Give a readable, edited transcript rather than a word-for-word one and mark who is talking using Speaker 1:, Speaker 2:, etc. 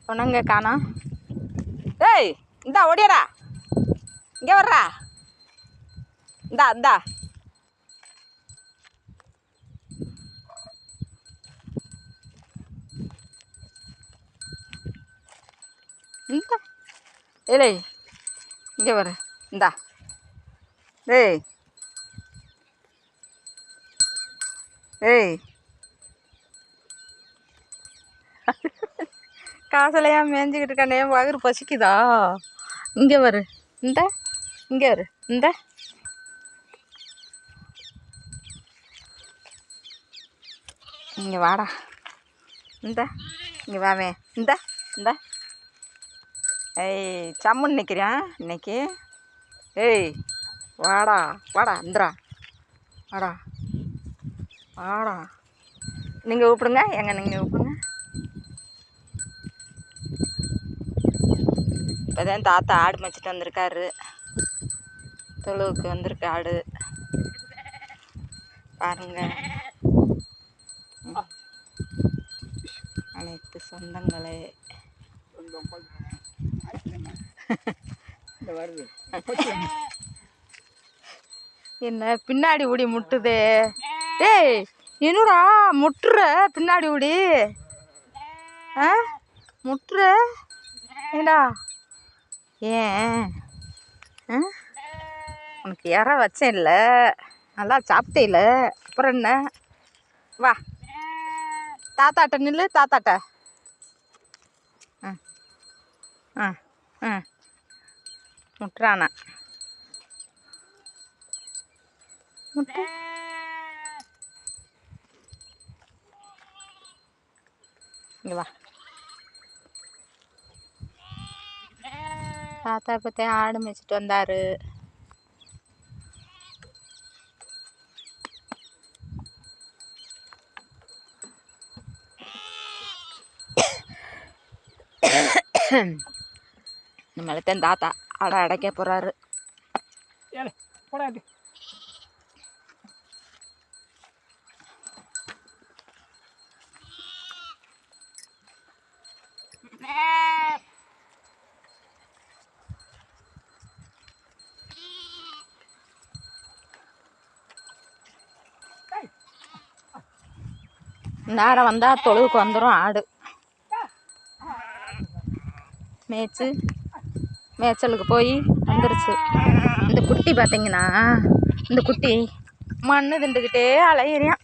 Speaker 1: சொன்னங்க காணோம். ஏய் இந்தா ஓடியாரா, இங்கே வர்றா, இந்தா இந்தா இந்த ஏலே இங்கே வர, இந்தா ஏய் ஏய் காசலையாக மேய்ஞ்சிக்கிட்டு இருக்கானே, வயிறு பசிக்குதா? இங்கே வரு, இந்த இங்கே வரு, இந்த இங்கே வாடா, இந்த இங்கே வாவே, இந்த இந்த ஏய் சம்முன்னு நிற்கிறேன் இன்னைக்கு. ஏய் வாடா வாடா, இந்தரா வாடா வாடா. நீங்கள் கூப்பிடுங்க, எங்க நீங்கள் கூப்பிடுங்க. இப்போதான் தாத்தா ஆடு மேய்ச்சிட்டு வந்திருக்காரு. தொழுவுக்கு வந்திருக்கு ஆடு பாருங்க. அனைத்து சொந்தங்களே என்ன பின்னாடி ஊடி முட்டுதே? ஏய் என்னடா முட்டுற பின்னாடி ஊடி? ஆ முட்டுற ஏண்டா? ஏன் உனக்கு இற வச்சேன் இல்லை, நல்லா சாப்பிட்டே இல்லை, அப்புறம் என்ன? வா தாத்தாட்ட நில்லு, தாத்தாட்ட. ம் ம் ம் முட்டுறானா முட்டு? இங்கே வா. தாத்தா இப்போத்தே ஆடு மேய்ச்சிட்டு வந்தார். நம்மளத்தான் தாத்தா ஆடை அடைக்க போகிறாரு. நேரம் வந்தால் தொழுவுக்கு வந்துடும் ஆடு. மேய்ச்சலுக்கு போய் வந்துருச்சு. இந்த குட்டி பார்த்தீங்கன்னா, இந்த குட்டி மண்ணு திண்டுக்கிட்டே அலையிறான்.